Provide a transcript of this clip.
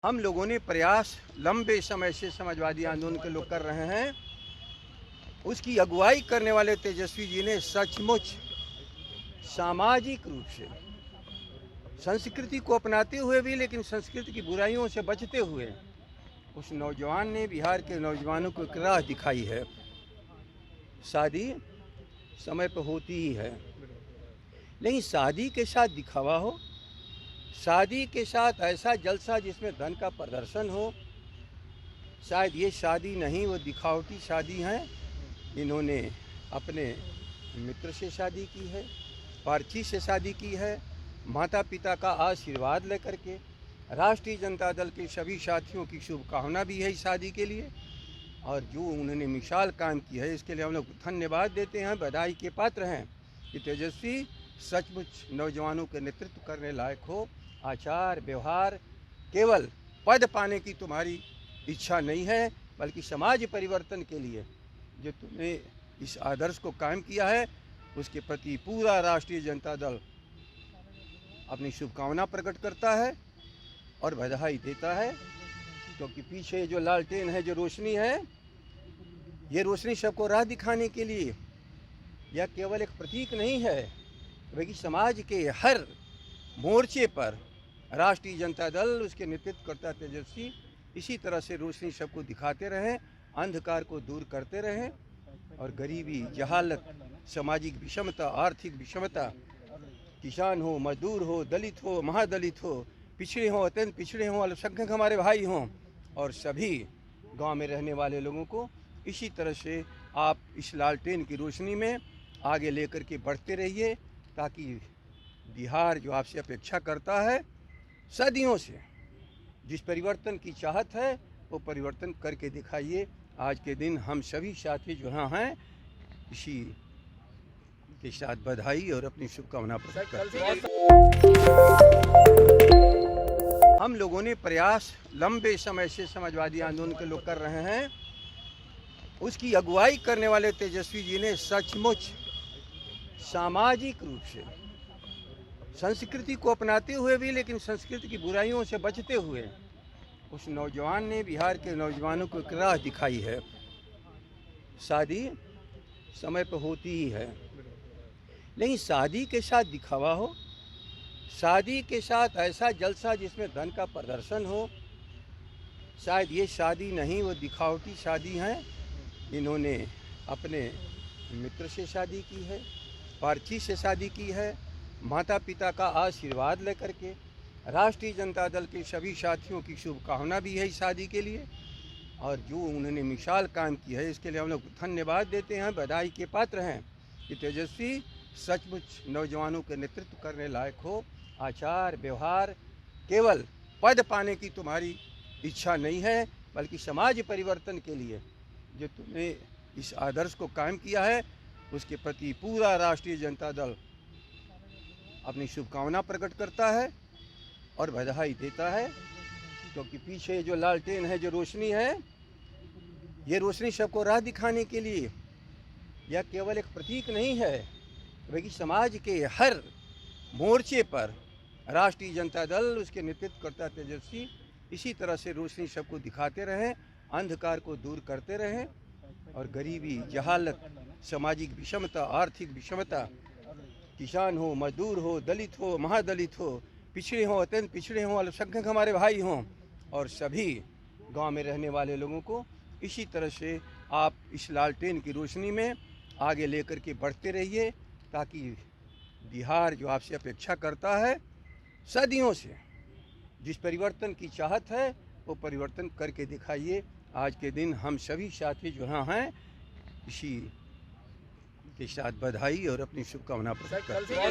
हम लोगों ने प्रयास लंबे समय से समाजवादी आंदोलन के लोग कर रहे हैं। उसकी अगुवाई करने वाले तेजस्वी जी ने सचमुच सामाजिक रूप से संस्कृति को अपनाते हुए भी, लेकिन संस्कृति की बुराइयों से बचते हुए उस नौजवान ने बिहार के नौजवानों को एक राह दिखाई है। शादी समय पर होती ही है, लेकिन शादी के साथ दिखावा हो, शादी के साथ ऐसा जलसा जिसमें धन का प्रदर्शन हो, शायद ये शादी नहीं, वो दिखावटी शादी है। इन्होंने अपने मित्र से शादी की है, पारची से शादी की है, माता पिता का आशीर्वाद लेकर के। राष्ट्रीय जनता दल के सभी साथियों की शुभकामना भी है इस शादी के लिए, और जो उन्होंने मिसाल काम की है इसके लिए हम लोग धन्यवाद देते हैं, बधाई के पात्र हैं कि तेजस्वी सचमुच नौजवानों के नेतृत्व करने लायक हो। आचार व्यवहार केवल पद पाने की तुम्हारी इच्छा नहीं है, बल्कि समाज परिवर्तन के लिए जो तुमने इस आदर्श को कायम किया है, उसके प्रति पूरा राष्ट्रीय जनता दल अपनी शुभकामना प्रकट करता है और बधाई देता है। क्योंकि पीछे जो लालटेन है, जो रोशनी है, ये रोशनी सबको राह दिखाने के लिए यह केवल एक प्रतीक नहीं है, बल्कि समाज के हर मोर्चे पर राष्ट्रीय जनता दल, उसके नेतृत्व करता तेजस्वी इसी तरह से रोशनी सबको दिखाते रहें, अंधकार को दूर करते रहें, और गरीबी, जहालत, सामाजिक विषमता, आर्थिक विषमता, किसान हो, मजदूर हो, दलित हो, महादलित हो, पिछड़े हों, अत्यंत पिछड़े हों, अल्पसंख्यक हमारे भाई हों, और सभी गांव में रहने वाले लोगों को इसी तरह से आप इस लालटेन की रोशनी में आगे लेकर के बढ़ते रहिए, ताकि बिहार जो आपसे अपेक्षा करता है सदियों से, जिस परिवर्तन की चाहत है, वो परिवर्तन करके दिखाइए। आज के दिन हम सभी साथी जो यहाँ हैं, इसी के साथ बधाई और अपनी शुभकामना प्रकट करते हैं। हम लोगों ने प्रयास लंबे समय से समाजवादी आंदोलन के लोग कर रहे हैं। उसकी अगुवाई करने वाले तेजस्वी जी ने सचमुच सामाजिक रूप से संस्कृति को अपनाते हुए भी, लेकिन संस्कृति की बुराइयों से बचते हुए उस नौजवान ने बिहार के नौजवानों को एक राह दिखाई है। शादी समय पर होती ही है, लेकिन शादी के साथ दिखावा हो, शादी के साथ ऐसा जलसा जिसमें धन का प्रदर्शन हो, शायद ये शादी नहीं, वो दिखावटी शादी है। इन्होंने अपने मित्र से शादी की है, पारची से शादी की है, माता पिता का आशीर्वाद लेकर के। राष्ट्रीय जनता दल के सभी साथियों की शुभकामना भी है इस शादी के लिए, और जो उन्होंने मिसाल काम की है इसके लिए हम लोग धन्यवाद देते हैं, बधाई के पात्र हैं कि तेजस्वी सचमुच नौजवानों के नेतृत्व करने लायक हो। आचार व्यवहार केवल पद पाने की तुम्हारी इच्छा नहीं है, बल्कि समाज परिवर्तन के लिए जो तुमने इस आदर्श को कायम किया है, उसके प्रति पूरा राष्ट्रीय जनता दल अपनी शुभकामना प्रकट करता है और बधाई देता है। क्योंकि पीछे जो लालटेन है, जो रोशनी है, ये रोशनी सबको राह दिखाने के लिए यह केवल एक प्रतीक नहीं है, बल्कि समाज के हर मोर्चे पर राष्ट्रीय जनता दल, उसके नेतृत्व करता तेजस्वी इसी तरह से रोशनी सबको दिखाते रहें, अंधकार को दूर करते रहें, और गरीबी, जहालत, सामाजिक विषमता, आर्थिक विषमता, किसान हो, मजदूर हो, दलित हो, महादलित हो, पिछड़े हों, अत्यंत पिछड़े हों, अल्पसंख्यक हमारे भाई हों, और सभी गांव में रहने वाले लोगों को इसी तरह से आप इस लालटेन की रोशनी में आगे लेकर के बढ़ते रहिए, ताकि बिहार जो आपसे अपेक्षा करता है सदियों से, जिस परिवर्तन की चाहत है, वो परिवर्तन करके दिखाइए। आज के दिन हम सभी साथी जो यहाँ हैं, इसी के साथ बधाई और अपनी शुभकामना प्रकट करते हैं।